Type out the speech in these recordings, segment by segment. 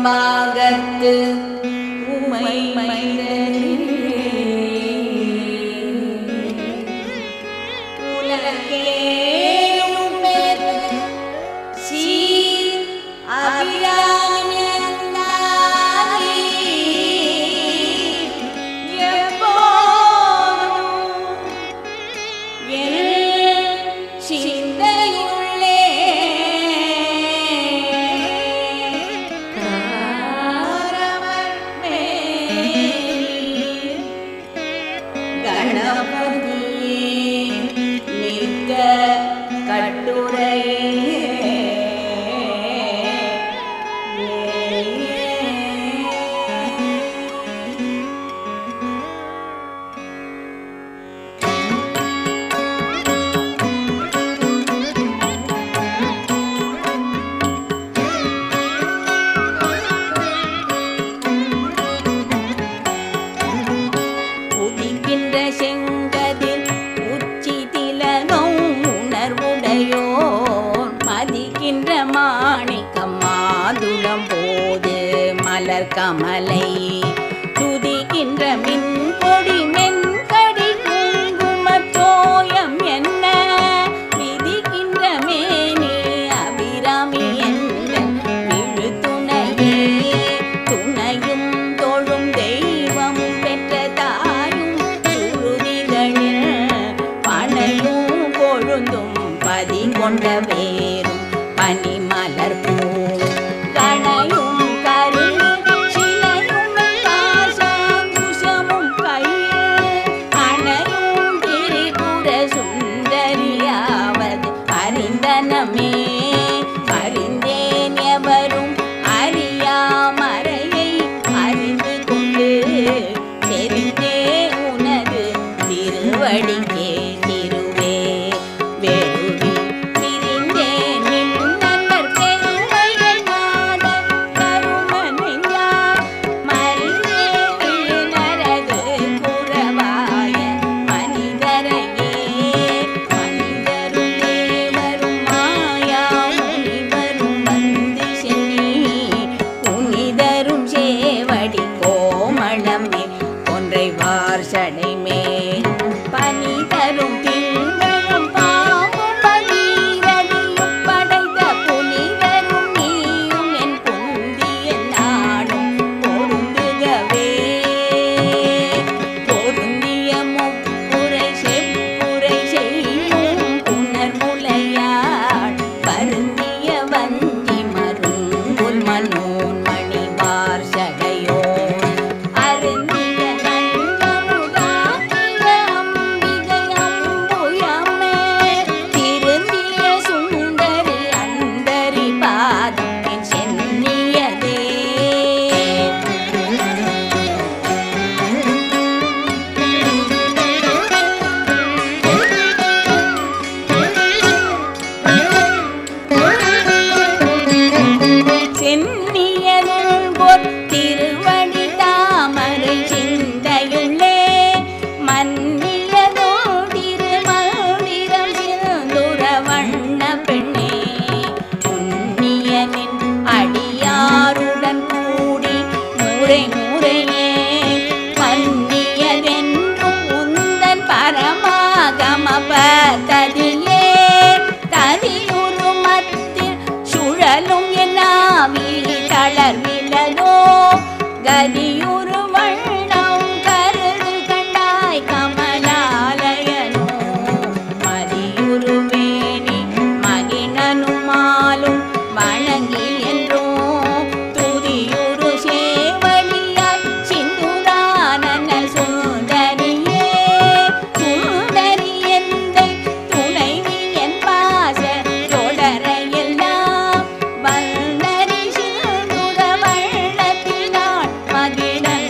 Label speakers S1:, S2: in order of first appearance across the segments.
S1: பாகத்து உமை உலகேயும் சீர் அபிராமி எப்போதும் என் சிந்தையுள்ளே கணபதியே நிற்க கட்டுரையே செங்கதில் உச்சி திலகம் உணர்வுடையோர் மதிக்கின்ற மாணிக்கம் மாதுளம் போது மலர் கமலை துதிக்கின்ற மின் கொடி மென்கடி குங்குமத்தோயம் என்ன விதிக்கின்ற மேனி அபிராமி என்ற விழுத்துணையே துணையும் தோழும் தெய்வமும் பெற்ற பதி கொண்ட வேரும் பனிமலர் பூ கணையும் கருணி சிலையும் பாசாங்குஷமும் கையில் அணையும் திரிபுர சுந்தரியாவது அறிந்தனமே அறிந்தேன் எவரும் அறியாமறையை அறிந்து கொண்டு தெரிந்தே உனது திருவடிக்கே சடை மேல் பனி தரும் திங்களும் பாம்பும் பகீரதியும் படைத்த புனிதரும் நீயும் என் புந்திய நாடும் பொருந்துகவே பொருந்திய முப்புரை செப்புரை செய்யும் புனர்முலையாள் பருந்திய வஞ்சி மருங்குல் மனோன் மணிவார் சடையோ திருவடி தாமரை சிந்தையுள்ளே மன்னியதோ திருமந்திரம் சிந்துர வண்ண பெண்ணே புண்ணியனின் அடியாருடன் கூடி முறை முறையே மன்னியதென்றும் உந்தன் பரமாகம பததியே ததியுரு மத்தில் சுழலும் என்னாவி தளர்விலதோ கதியுரு வண்ணம் கருது கண்டாய் கமலாலயனோ மதியுரு வேணி மகிழனுமாலும் வணங்கி என்றோ துதியுரு சேவலியாய் சிந்துதானன சுந்தரியே சுந்தரி எந்தை துணைவி என் பாச தொடரையெல்லாம் வந்தரி சிந்துர வள்ளத்தினாள் மகிழன்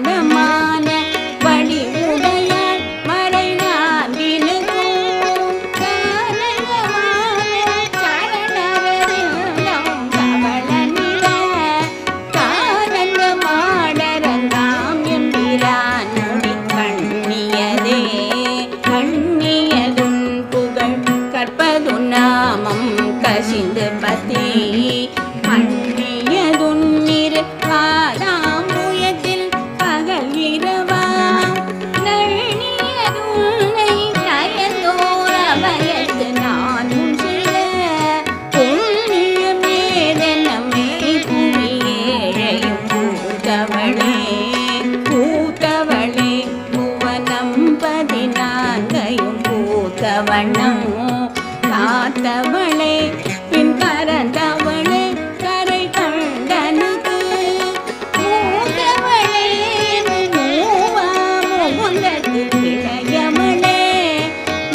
S1: காரணமான வடிவுடையாள் மறை நான்கினுக்கும் காரணமான சரணவரெல்லாம் கவள நிற காரண மாடரங்காம் எம்பிரான் முடி கண்ணியதே கண்ணியதுன் புகழ் கற்பது நாமம் கசிந்து பதி மண்ணியதுன் இரு பாதாம்புயத்தில் பகல் இரவாம் நள்ளியதுன்னை நயந்தோர் அபயத்து நானும் சில புண்ணியமேதனமே புவியேழையும் பூத்தவளே புவனம் 14 பூத்தவண்ணம் காத்தவளே பின் கரந்தவளே கரை கண்டனுக்கு மூத்தவளே மூவா முகுந்தத்து இளையவளே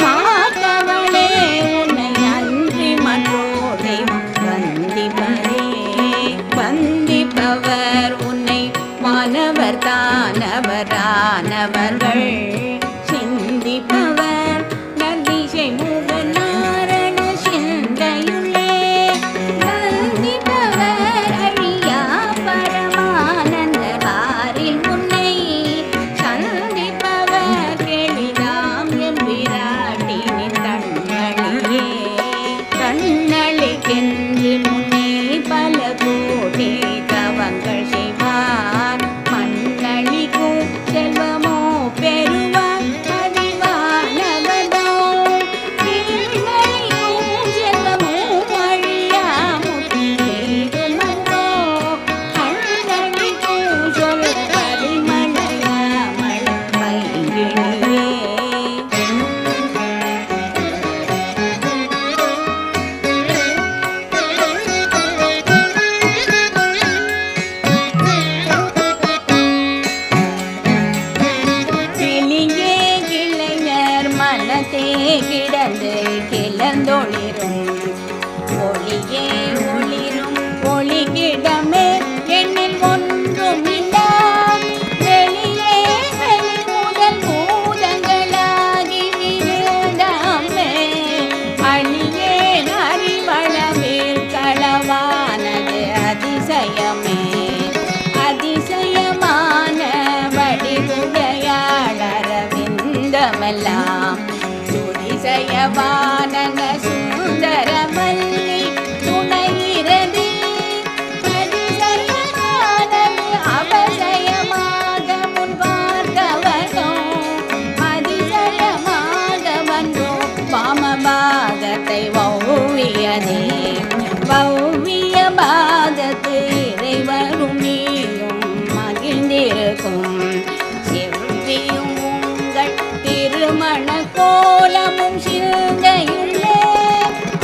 S1: மாத்தவளே உன்னை அன்றி மற்றோர் தெய்வம் வந்திப்பவர் உன்னை வானவர் தானவரானவர்கள் சிந்திப்பவர் நந்திசை மூவனாரண சிந்தையுள்ளே வந்திப்பவர் அழியா பரமானந்தராரில் உன்னை சந்திப்பவர் கெளிதாம் எம்பிராட்டினின் தன்னழியே தன்னழிக்கென்று முன்னே பல கோடி தவங்கள் செய்வார் மண்ணளிக்கும் செல்வமோ பெறுவார் பதிவானவதோ பின்னளிக்கும் செல்வமோ அழியா முத்திமோ கண்ணளிக்கும் சொல் பரிமளயா மழை பைங்கிழியே கிளியே கிளைஞர் மனத்தே கிடந்து கிளந்தொளிரும் ஒளியே ஒளிரும் ஒளிகிடமே எண்ணில் ஒன்றும் இல்லா வெளியே வெளி முதல் பூதங்களாகி விழுந்தாமே அணியே அறிவளவில் களவானது அதிசயமே அதிசயமான வடிவுடையாளரவிந்தமெல்லாம் சுதிசயவானன சுந்தரமல்லி துணையிரதி அதிசயமானது அவசயமாக முன் பார்த்தவனோ அதிசயமாக வந்தோ வாமபாகத்தை வௌவியதே வௌவிய பாகத்து இறைவரும் நீயும் மகிழ்ந்திருக்கும் செவ்வியும் உங்கள் திருமண கோலமும் சிந்தையுள்ளே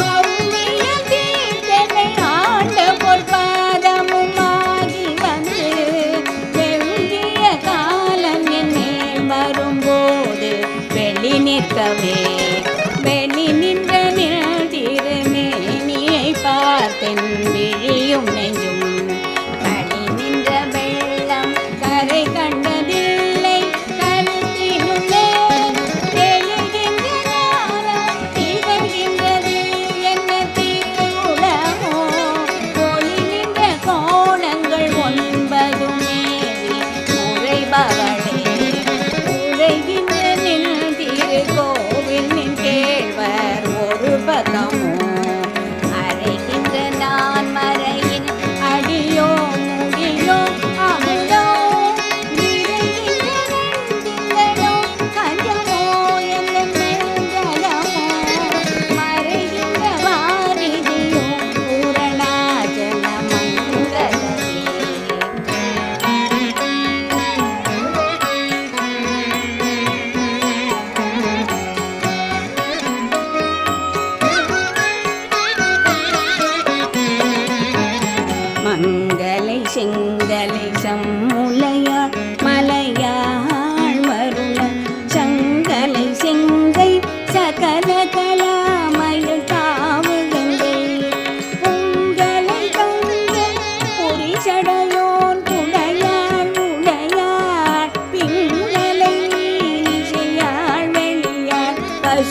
S1: கௌவிய தீர்த்தனை ஆண்ட பொற்பாதமும் ஆகி வந்து வெவ்விய காலம் என்னேல் வரும்போது வெளி நிற்கவே வெளி நின்ற திருமேனியை பார்த்தென் விழியும் நெஞ்சும் களி நின்ற வெள்ளம் கரை கண்டதில்லை கருத்தினுள்ளே தெளிகின்ற ஞானம் திகழ்கின்றது என்ன திருவுளமோ ஒளி நின்ற கோணங்கள் 9 மேவி உரைபவளே உரைகின்ற நின் திருக்கோவில்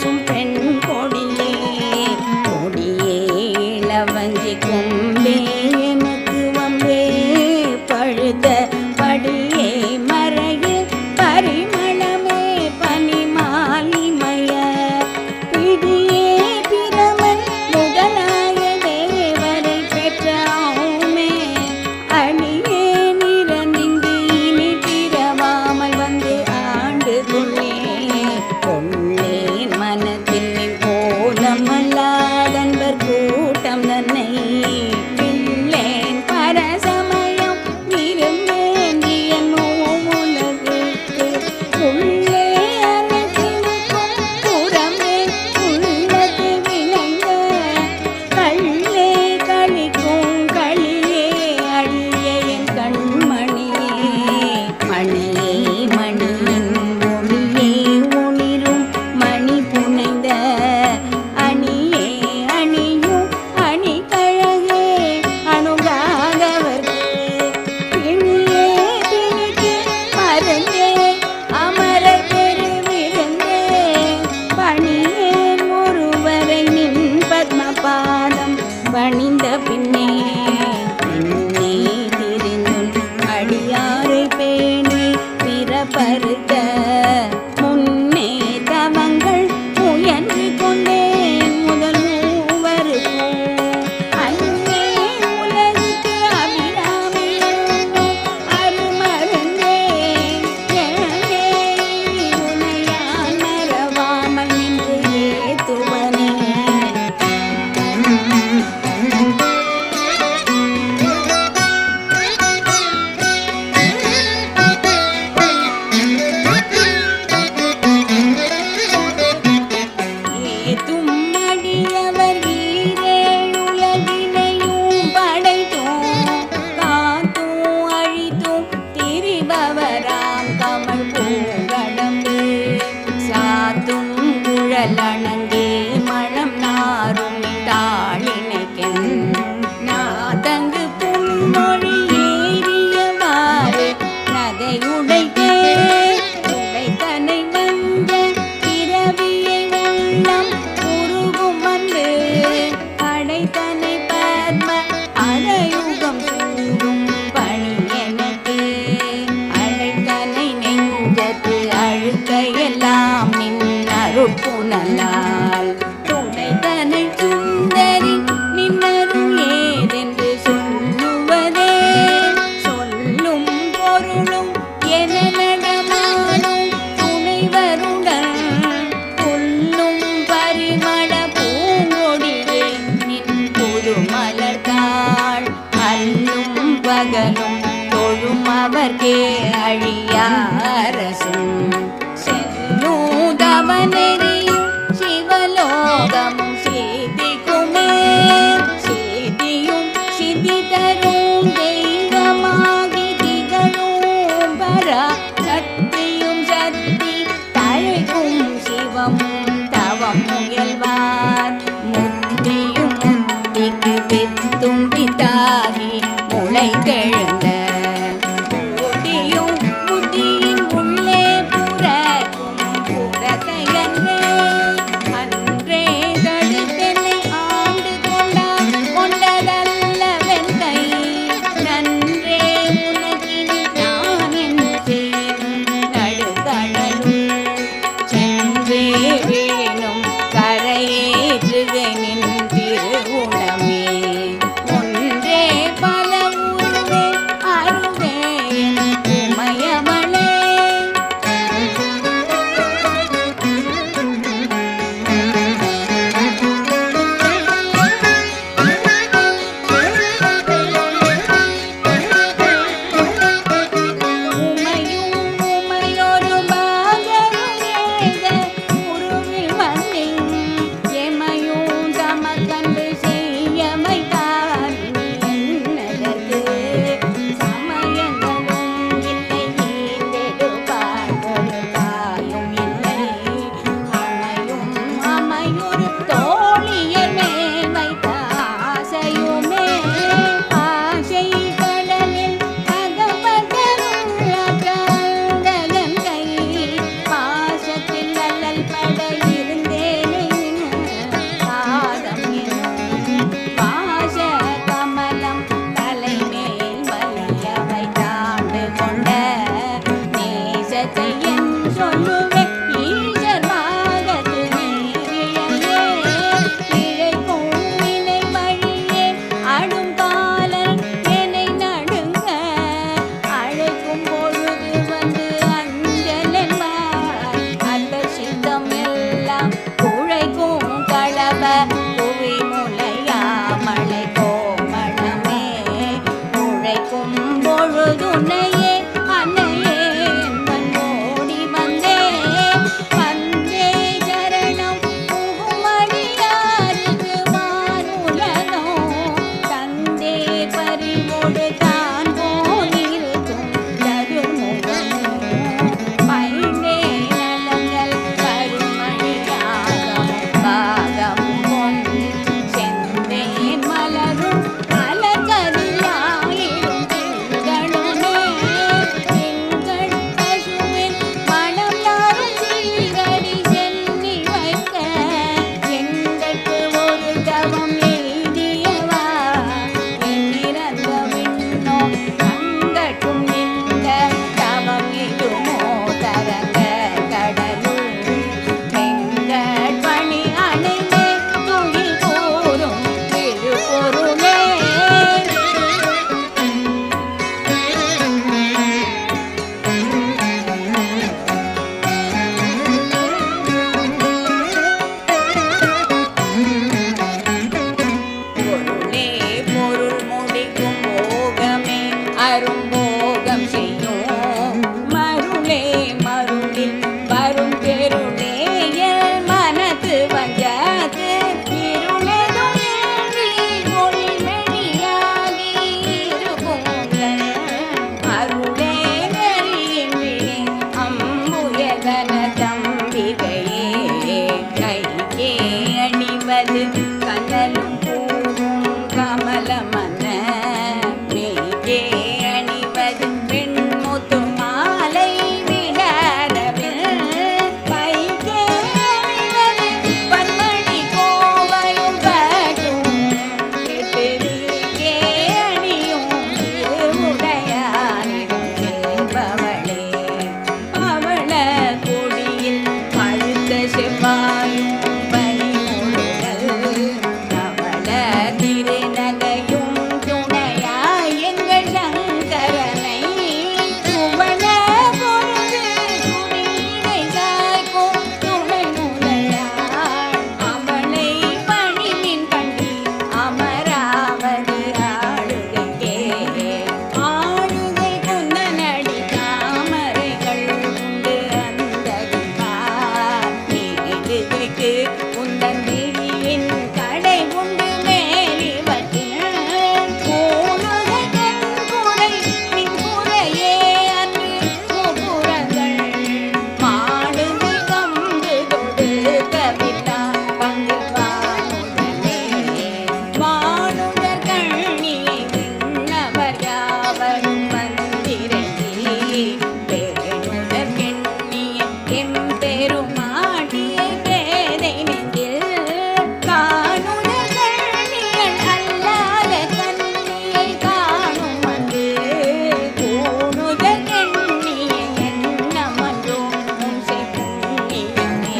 S1: பசும் பெண் கொடியே கொடியே இளவஞ்சி கொம்பே எனக்கு வம்பே பழுத படியே மறையில் பரிமளமே பனிமாலிமய பிடியே பிரமன் முதலாய தேவரை பெற்றாவுமே அணியே நிறந்திங்கு இனி பிறவாமல் வந்து ஆண்டு கொள்ளேன் மனத்தில் கோலமல்லாதன்பர் கூட்டம் தன்னை பிள்ளேன் பரசமயம் விரும்பேந்திய நோமுலகுக்கு உள்ளே அனைத்திருக்கும் புறமே உள்ளது விளைந்த கள்ளே கழிக்கும் களியே அழிய என் கண்மணியே மணியே மணியின் ஒளியே ஒளிரும் மணி புனைந்த அணியே அணியும் அணிகழகே அணுகாதவர்க்கு பிணியே பிணிக்கு மருந்தே அமரர் பெருவிருந்தே பணியேன் ஒருவரை நின் பத்மபாதம் பணிந்த பின்னே திரிந்துன் அடியாரை பேணி பிறப்பறுத்த முன்னே தவங்கள் முயன்று கொண்டேன் முதல் மூவருக்கும் அன்னே உலகுக்கு அபிராமி என்னும் அருமருந்தே எனனே உனையான் மறவாமல் நின்று ஏத்துவனே ஏத்தும் அடியவர் ஈரேழுலகினையும் படைத்தும் காத்தும் அழித்தும் திரிபவராம் கமல் பூங்கடம்பு சாத்தும் குழலணங்கே மணம் நாரும் தாளினைக்கென் நாதங்கு புன்மொழி ஏறியவாறு நதையுடைத்தே உடைத்தனை வந்த பிறவியை உள்ளம் உருகும் வந்து அடைத்தனை பத்ம அடையுகம் சூடும் பணி எனக்கு அழைத்தனை நெஞ்சத்து அழுக்கையெல்லாம் நின் அருட்புணலால் துணைத்தனை சுந்தரி நின்னருள் ஏதென்று சொல்லுவதே சொல்லும் பொருளும் என நடமாடும் துணைவருடன் புல்லும் பரிமள பூங்கொடியே நின் புது மலர்த்தாள் அல்லும் பகலும் தொழும் அவர்க்கே அழியாரசும் செல்லூதவனெறியும் சிவலோகமும் சீதிக்குமே சீதியும் சிதி தரும் தெய்வமாகி திகழும் பரா சக்தியும் சக்தி தழைக்கும் சிவமும் தவம் முயல்வார் முத்தியும் முத்திக்கு வித்தும் வித்தாகி முளைத்தெழுந்த புத்தியும் புத்தியின் உள்ளே செய்யன் சொல்லுவேன் ஈசர் பாகத்து நேரிழையே இழைக்கும் வினை வழியே அடும் காலன் என்னை நடுங்க அழைக்கும் பொழுது வந்து அஞ்சலென்பார் அந்த சித்தம் எல்லாம் குழைக்கும் களவ புவி முலையா மழை கோமளமே உழைக்கும் பொழுதுன்னையே அன்னையே என்பன் ஓடி வந்தே வந்தே சரணம் புகுமடியாருக்கு வானுலகம் தந்தே பறிவோடு தான் போனிருக்கும் தருமுகமும் பைந்தே நலங்கள் கருமணியாகம் பாகம் பொன் செந்தேன் மலரும் அலகரியாயிடும் திங்களுமே திங்கள் பசுவின் மனம் யாரும் சீரடி சென்னி வைக்க எங்களுக்கு ஒரு தவம் எய்தியவா எண்ணிறந்த விண்ணோ அங்கட்கும் இந்த தவம் எய்துமோ தரங்க கடலுள் எங்கள் பணி அணைந்தே துயில் கூறும் திருப்பொருளே பொருளே பொருள் முடிக்கும் போகமே அரும்போகம் செய்யும் மருளே மருளில் வரும் பெருளே என் மனது வஞ்சது இருளெதும் இன்றி ஒளிமெளியாகி இருக்குங்கள் அருளே நெறியின்றி அம்புயதன தம்பிகையே கையே அணிவது கனலும் பூவும் கமலமன மெய்யே அணிவது வெண்முத்து மாலை விடரவில் பையே அணிவது பன்மணி கோவலும் பட்டும் பெருகே அணியும் திருவுடையாரிடம் செல்பவளே அவள கொடியில் பழுத்த செவ்வாயும் பனிமுழுகல் அவள திருநகையும் துணையாய் எங்கள் சங்கரனை சுவன பொருது துணியை சாய்க்கும் துணை முலையாள் அவளை பணிமின் கண்டி அமராவதி ஆளுகைக்கே ஆளுகை குந்தனடி தாமரைகள் உண்டு அந்தகிமார் நீடுகைக்கு உந்தன் விழியின் கடை உண்டு மேலிவற்றில் கூணுகை தென்குறை மின்குறையே அன்று முப்புறங்கள் மாடுகை கம்பு கொடுக்கவில்லா பங்கு வானுதலே வானுதர் கண்ணியை விண்ணவர் யாவரும் வந்திரங்கி பேணுதர் கண்ணியை எம்பெருமாட்டியை பேதை நெஞ்சில் காணுதர் கண்ணியள் அல்லாத கண்ணியை காணும் வந்து கூணுதர் கண்ணியை எண்ணமன்றோ உன்சை புண்ணியமே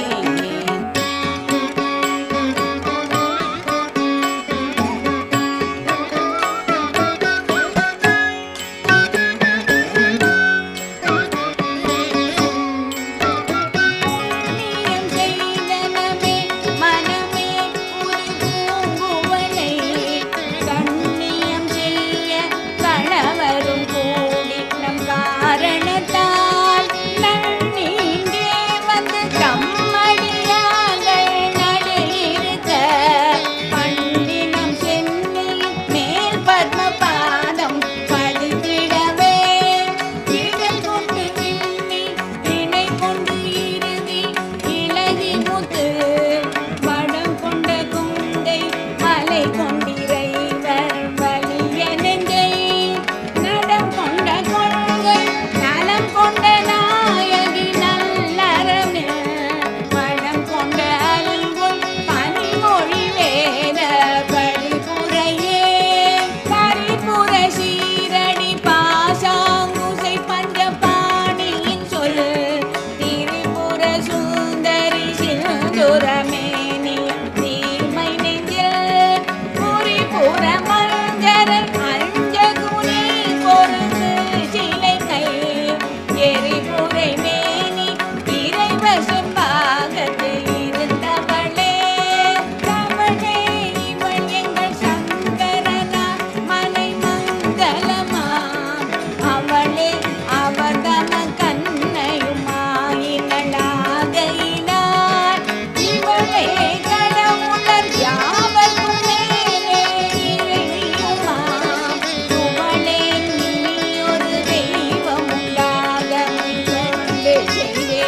S1: செய்தே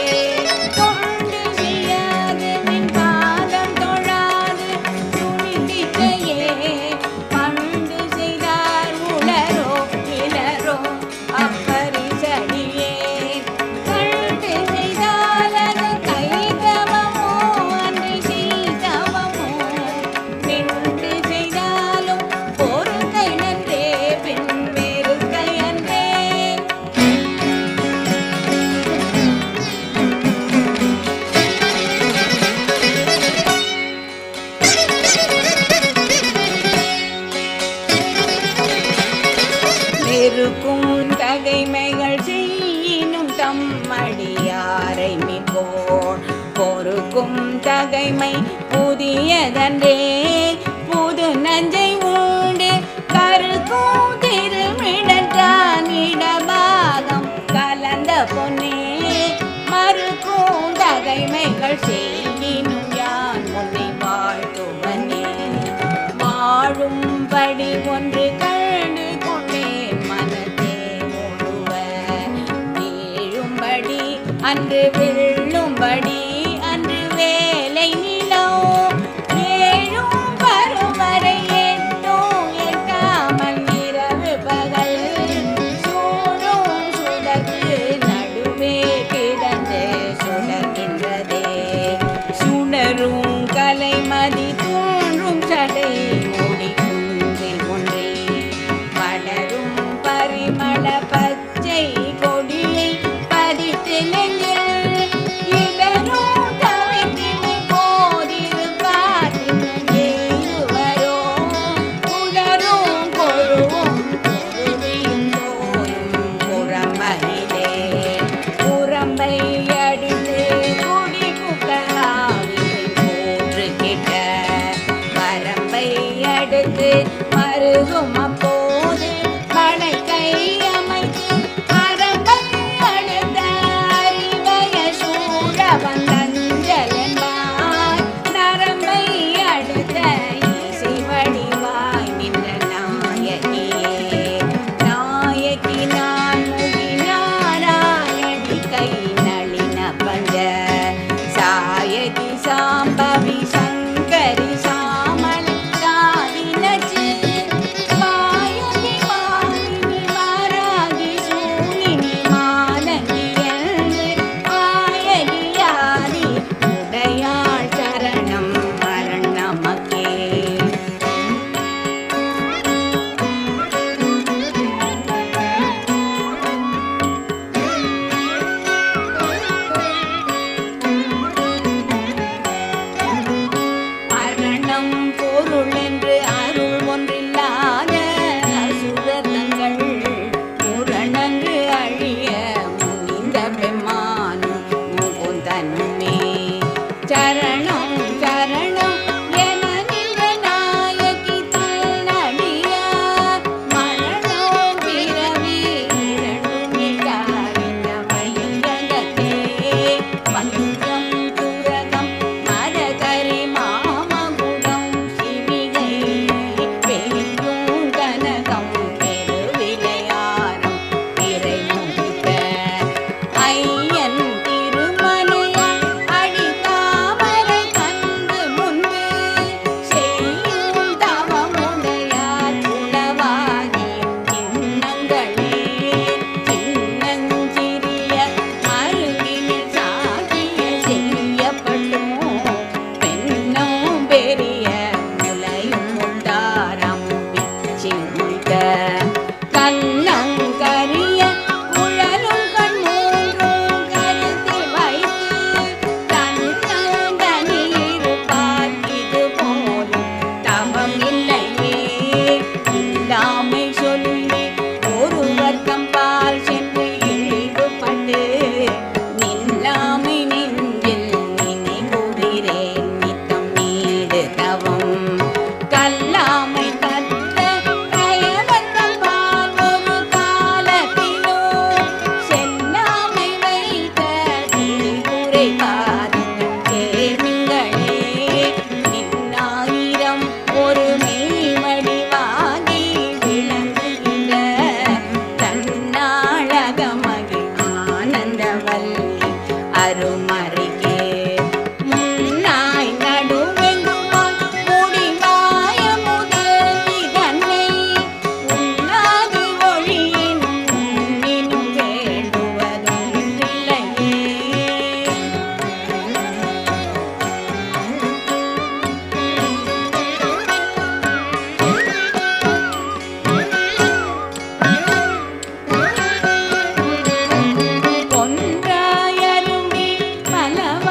S1: தொண்டு செய்யாது நின் பாதம் தொழாது துணிந்திட்டையே பண்டு செய்தார் உளரோ இளரோ அப்பரிசடியே கண்டு செய்தால் அது கைதவமோ அன்று செய்தவமோ நின்று செய்தாலும் ஒரு கை நன்றே பின் வேறு கை அன்றே நெருக்கும் தகைமைகள் செய்யினும் தம்மடியாரை மிகோர் பொறுக்கும் தகைமை புதியதன்றே புது நஞ்சை உண்டு கருக்கும் திருமிடற்றான் இடபாகம் கலந்த பொன்னே மறுக்கும் தகைமைகள் செய்யினும் யான் உன்னை வாழ்த்துவனே வாழும்படி ஒன்று கண்டு கொண்டேன் மனத்தே முழுவ வீழும்படி அன்று விழும்படி அன்று வேலை நிலோ ஏழும் பருவரை எட்டும் எட்டாமல் இரவு பகல் சூழும் சுடக்கு நடுவே கிடந்து சுடர்கின்றதே சுடரும் கலைமதி தோன்றும் சடை முடி குன்றில் ஒன்றே வளரும் பரிமள பச்சை கொடியை பதித்து நெஞ்சில் இடரும் தவித்தினை போதிரு பார்த்திருவரோ உடரும் கொழுவும் பொருவியும் தோயும் புறம்பையிலே புறம்பை அடித்து குடி புகழாவினை போற்று கிட்ட வரம்பை அடுத்து மருகும் அப்போது படைக்கை அமைத்து அரம்பை அடுத்த அறிவய சூழ வந்தஞ்சல் என்பார் நரம்பை அடுத்த இசை வடிவாய் நின்ற நாயகியே நாயகி நான் முகி நாராயணி கை நள அருமறிகே முன்னாய் நடுவெங்குமாய் முடிவாயமுதே இதனை உண்ணாது ஒழியினும் உண்ணினும் வேண்டுவதொன்றில்லையே. கொன்றாயரும்பி பலவ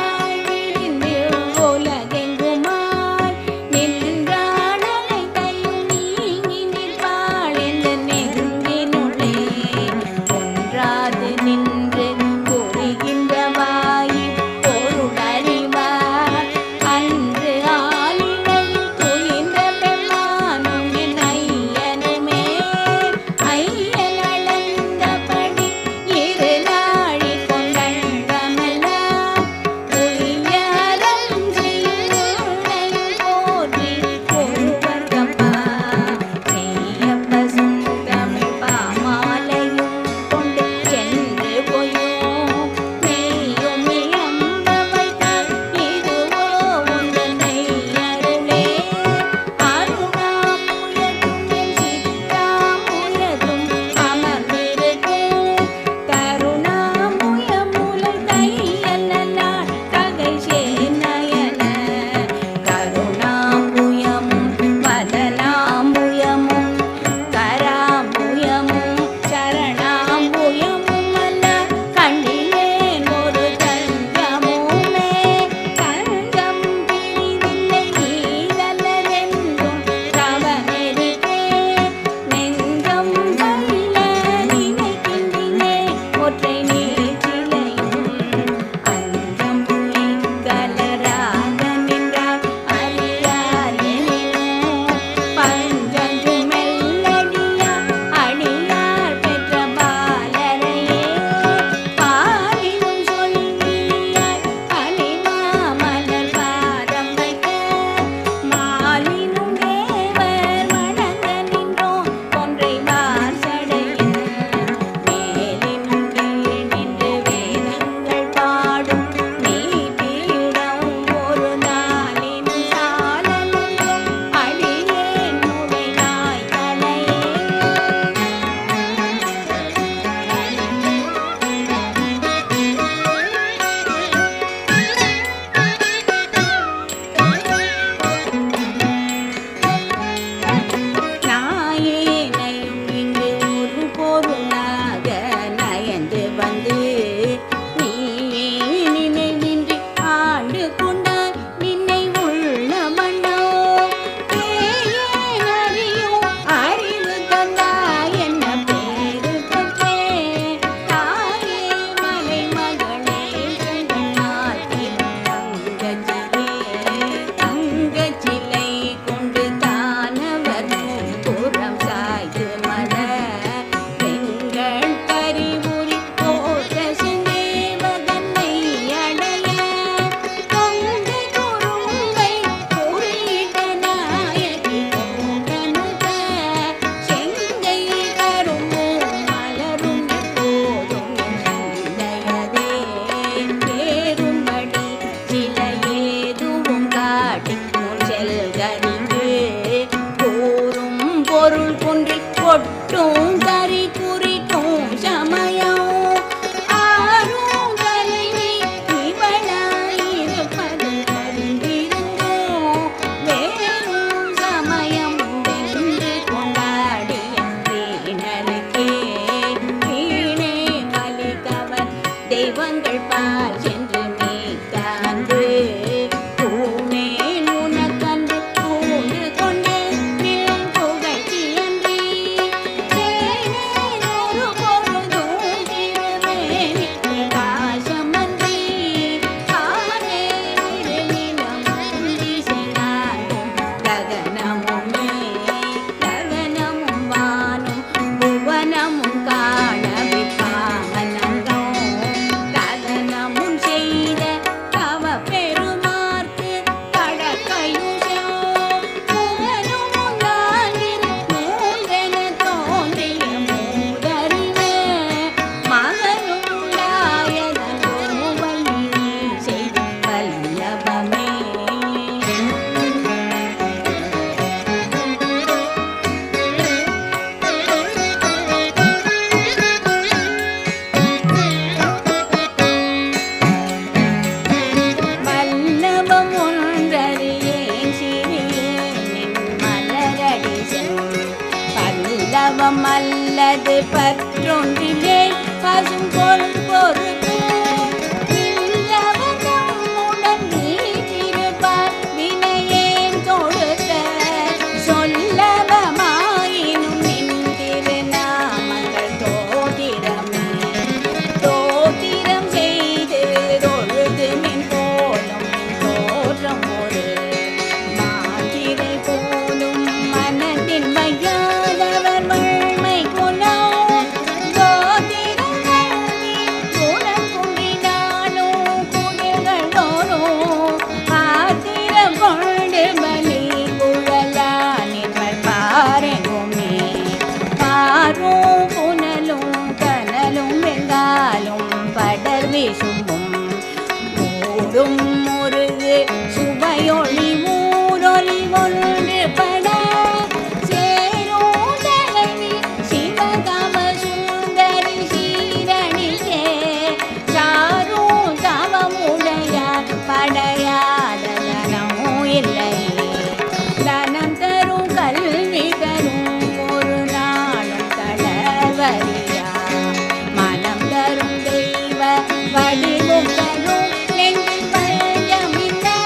S1: அல்லது பற்றொன்றிலே பசும்பொல் பொறுப்பு இல்லவதம்முடன் நீதிருப்பார் வினையேன் தொடுத்த சொல்லவமாயினும் நின் திருநாமங்கள் தோதிரமே தோதிரம் செய்து தொழுது நின் போலும் தோற்றம் ஒரு மாதிரை போலும் மனதின் வையாதவர் வள்மை குணம் தோதிரம் கல்வி குணம் கும்பினாலும் குடிகளோரும் ஆத்திரம் கொண்டு பலி குழலா நிர்மல் பாரெங்குமே பாரும் புனலும் கனலும் வெங்காலும் படர் வீசும்பும் ஊரும் முருகு சுவையொளி ஊரொலி ஒன்று பட சேரும் தலைவி சிவகாம சுந்தரி சீரணிக்கே சாரும் தவமுடையார் படையாத தனமோ இல்லையே தனம் தரும் கல்வி தரும் ஒரு நாளும் தளர்வரியா மனம் தரும் தெய்வ வடிவும் தரும் நெஞ்சில் பஞ்சமில்லா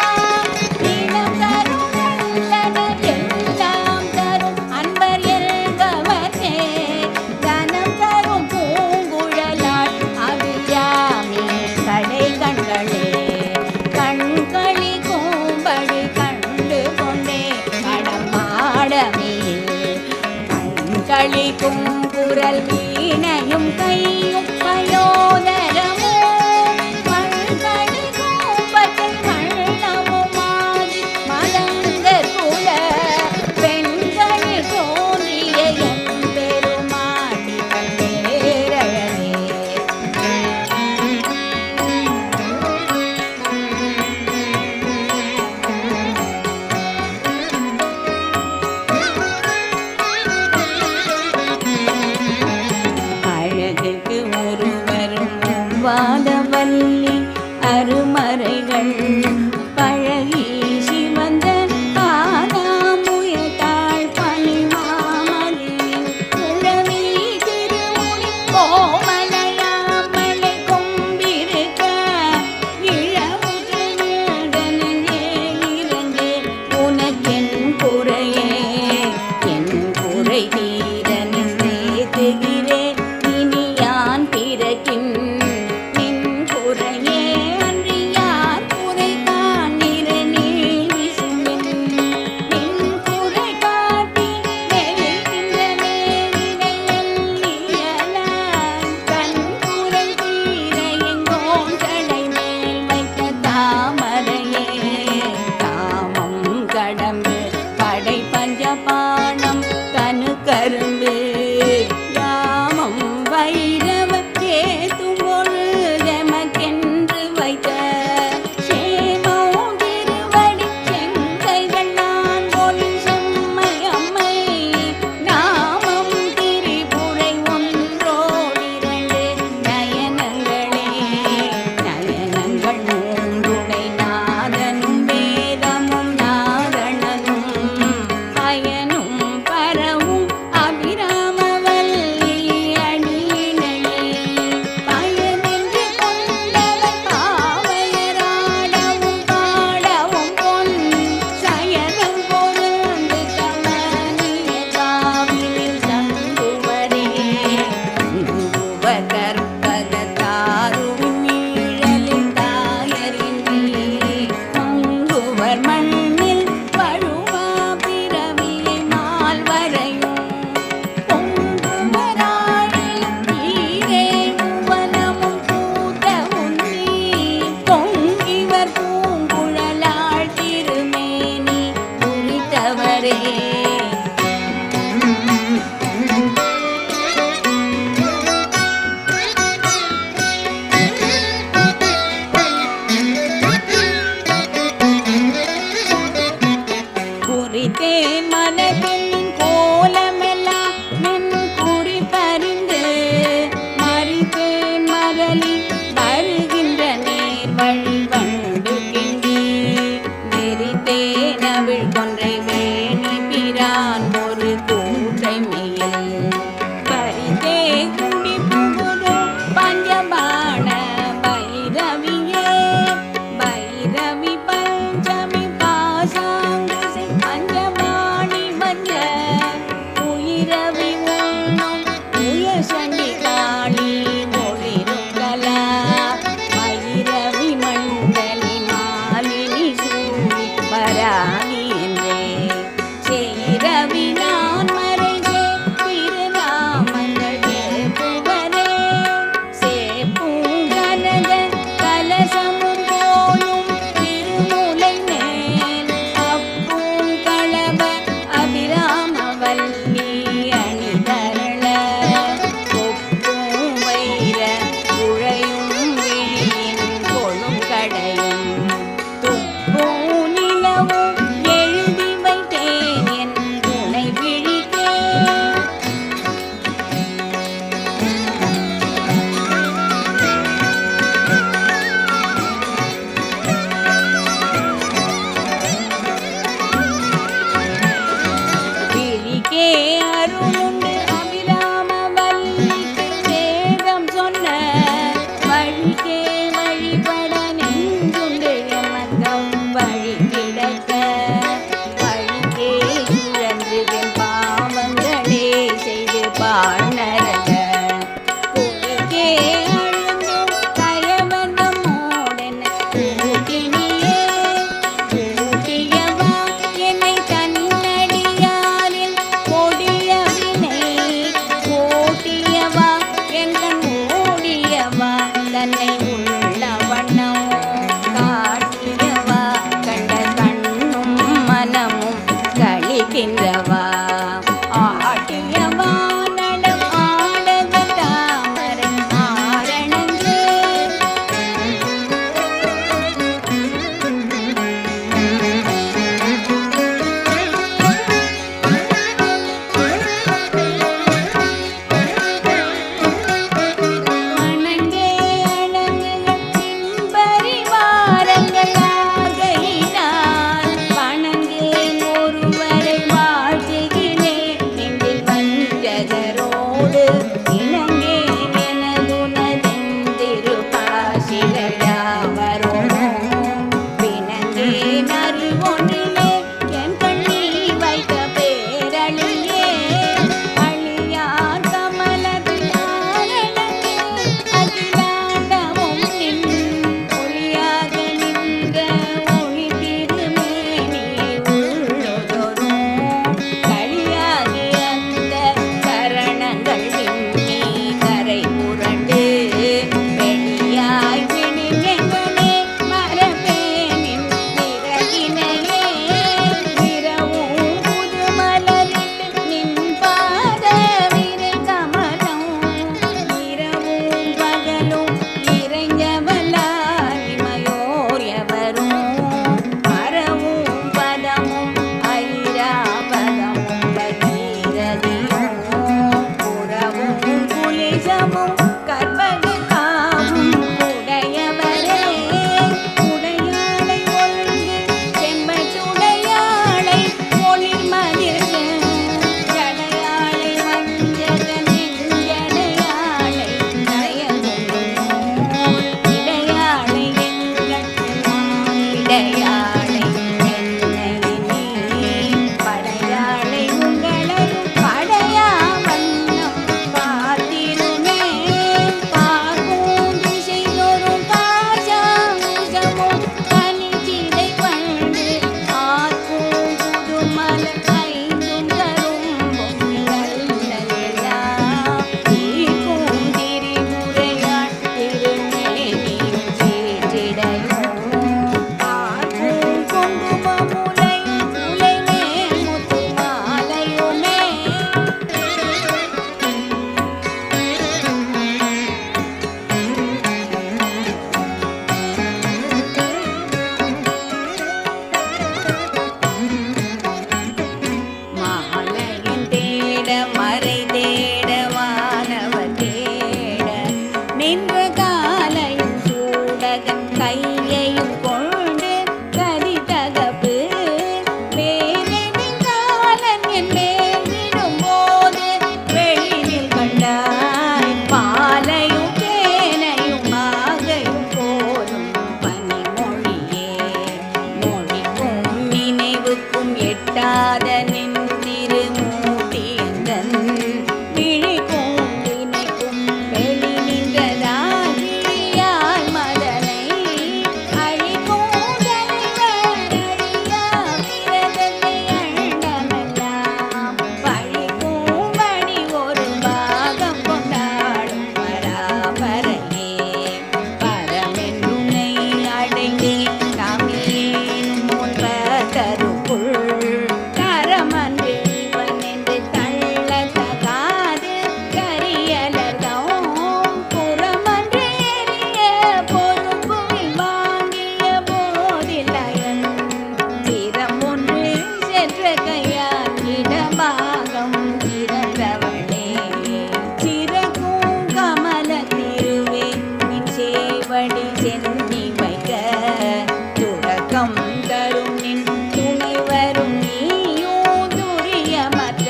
S1: இனம் தரும் நல்லன எல்லாம் தரும் அன்பர் என்பவர்க்கே தனம் தரும் பூங்குழலாள் அவியாமி கடை கண்களே கண்களி கூம்படி கண்டு கொண்டே கடமாடமில் கண்களிக்கும் குரல் வீணையும் கையும் பயோதரமோ மண்களி கூம்பத்தில் மண்ணமுமாதி மலர்ந்த குல பெண்களில் தோன்றிய எம்பெருமாட்டி கண்டேரழகே அழகுக்கு ஒருவரும் வாதவல்லி அருமறைகள் பழகி சிவந்த ஆதாமுயத்தாள் பணிமாமதியின் குழவி திருமுடி கோமலையாமலை கொம்பிருக்க இளமுற்ற வேடனே இறங்கே உனக்கென் குறையே என் குறை தீர நின்றேத்துகிறேன் இனி யான் பிறக்கின் நின் குறையே அன்றி யார் குறை காண்கிற நீள் விசும்பின் நின் குறை காட்டி நெருகின்ற நேரிடை எல்லியலான் கண் குறை தீர எங்கோன் கடை மேல் வைத்த தாமரையே காமம் கடம்பு கடை பஞ்சபாணம் கனு கரும்பு யாமம் வைரவ கேத்தும் பொழுதெமக்கென்று வைத்த சேமம் திருவடி செங்கைகள் நான் ஒளி செம்மை அம்மை நாமம் திரிபுரை ஒன்றோடிரண்டு நயனங்களே நயனங்கள் மூன்றுடை நாதனும் வேதமும் நாரணனும் பயனும் பரவும் அபிராமவல்லி அணியினையே பயனென்று கொண்டவர் பாவையராடவும் பாடவும் பொன் சயனம் பொருந்து கமனிய காவினில் தங்குவரே தங்குவர் கற்பக தாருவின் நீழலில் தாயரின்றி மங்குவர் மண்ணில் பழுவா பிறவியை மால்வரையும் பொங்குவராழியும் நீரே மூவனமும் பூத்த உந்தி பொங்கிவர் பூங்குழலாள் திருமேனி குறித்தவரே குறித்தேன் மனதின் கோலமெல்லாம் நின் குறிப்பறிந்து மறித்தேன் மரளி வருகின்ற நேர் வழி வண்டு கிண்டி வெறித்தேன் அவிழ் கொன்றை வேணி பிரான் ஒரு கூற்றை மேல் கையையும் கொண்டு கதி தகப்பு மேலெடுங்காலன் என் மேல் விடும்போது வெளியில் கண்டாய் பாலையும் தேனையும் மாகையும் போலும் பனிமொழியே மொழிக்கும் நினைவுக்கும் எட்டாத நின் திருமூர்த்தி எந்தன் விழிக்கும் வினைக்கும் வெளி நின்றதாகியால் மதனை அழிக்கும் தலைவர் அழியா பிரதத்தை அண்டமெல்லாம் பழிக்கும் வழி ஒரு பாகம் கொண்டாடும் பராபரையே பரமென்றுனை அடைந்தேன் தமியேனும் முன்பதருக்குள் கரமன்று இவன் என்று தள்ள தகாது கரியலர்தம் புறமன்று எரிய பொறுப்புவில் வாங்கிய போதிலயன் சிரம் ஒன்று சென்ற கையால் இடபாகம் திறந்தவளே சிறகும் கமல திருவே நின் சேவடி சென்னி வைக்க துறக்கம் தரும் நின் துணை வரும் நீயும் துரியமற்ற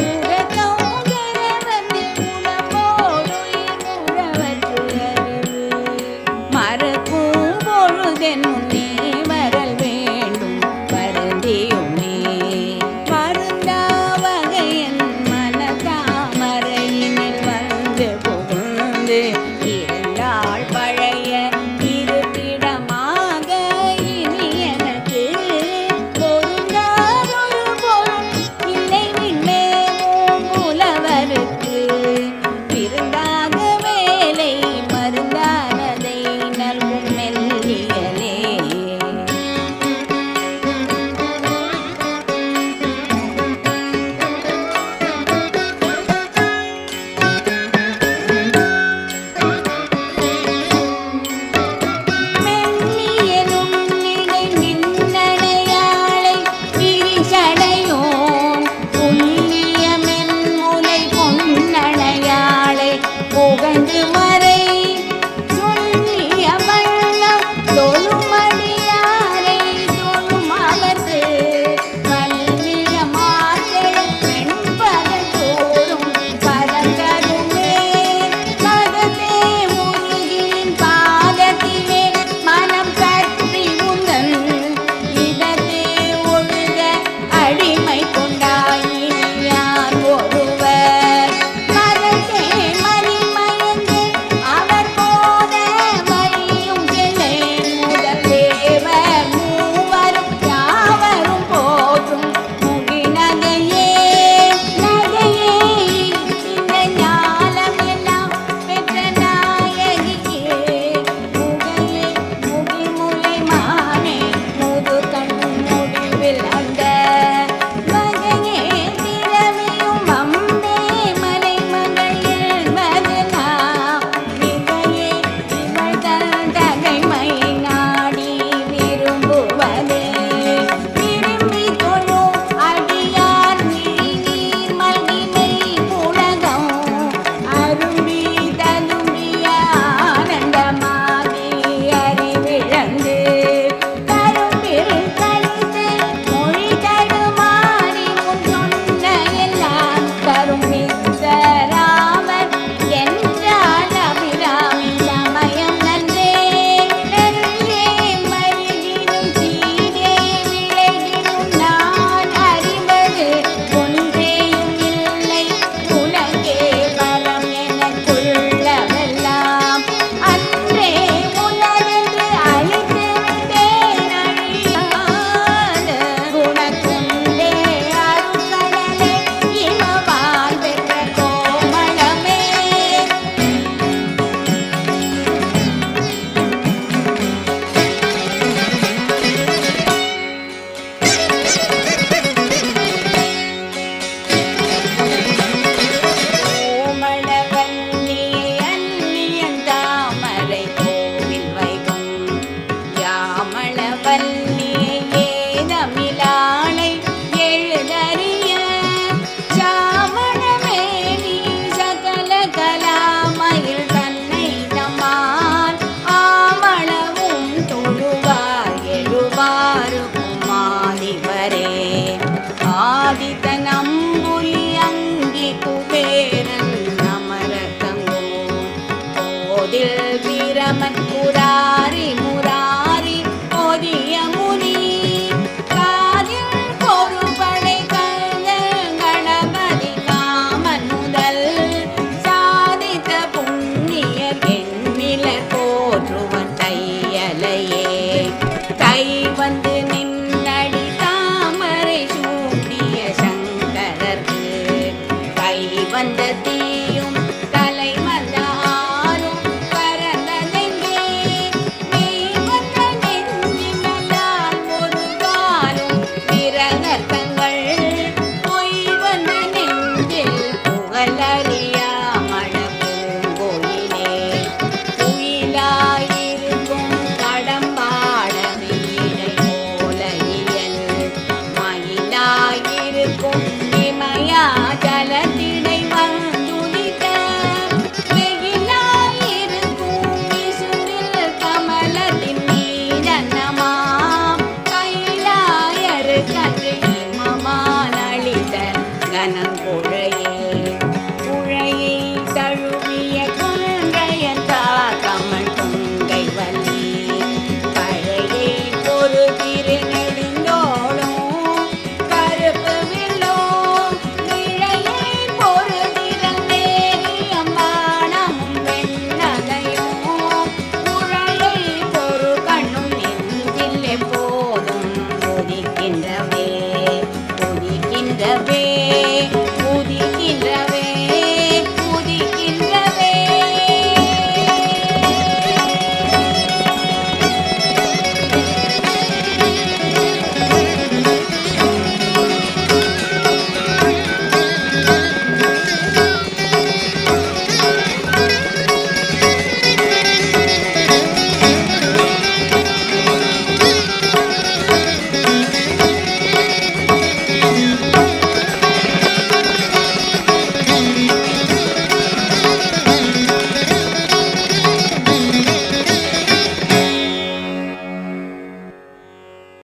S1: உறக்கம் கரவந்து உளமோடுயிர் உறவற்று அறிவு மறக்கும் பொழுதென் முன்னே வரல் வேண்டும் வருந்தியுமே மருந்தா வகையன் மனதாமரையினில் வந்து புகுந்து இருந்தாள் பழைய இருப்பிடமாக இனி எனக்கு பொருந்தாதொரு பொருள் இல்லை விண்மேவும் புலவருக்கு விருந்தாக வேலை மருந்தானதை நல்கும் மெல்லியலே மெல்லியலும் நிலை மின்னணையாளை விரிசடையோன் புல்லிய மென்முலை பொன்னணையாளை புகழ்ந்து மறை சொல்லிய வண்ணம் தொழுமடியாரை தொழுமவர்க்கு கல்விய மாதள் வெண்பகல் தோறும் பதங்கருமே பதத்தே முருகின் பாதத்திலே மனம் கற்றி உந்தன் இதத்தே ஒழுக அடிமை கொண்டாயியான் ஒருவர் மதத்தே மணிமயந்து அவர் போத வழியும் கிளை முதல் தேவர் மூவரும் யாவரும் போற்றும் முகிநகையே நகையே இந்த ஞாலம் எல்லாம் பெற்ற நாயகியே முகையே முகிமுலை மானே முது கண் முடிவில் அந்த வகையே திறமையும் அம்பே மலை மகள் என்பதெல்லாம் மிகையே இவள் தன் தகைமை நாடி விரும்புவதே விரும்பி தொழும் அடியார் நீர் மல்கிமை உலகம் அரும்பி ததும்பிய ஆனந்தமாகி அறிவிழந்து கரும்பில் கழித்து மொழி தடுமாறி முன் சொன்ன எல்லாம் கரும்பித்த ராமர் என்றால் அபிராமி சமயம் நன்றே நன்றே மருகினும் சீடே விளைகினும் நான் அறிவது ஒன்றேயும் இல்லை உனக்கே பரம் எனக்குள்ளவெல்லாம் அன்றே உனதென்று அழித்து விட்டேன் அழியாத குணக்குண்டே அருட்கடலே இமவால் பெற்ற கோமளமே கோமளவல்லியை அன்னியன் தாமரை கோவில் வைகும் யாமளவல்லி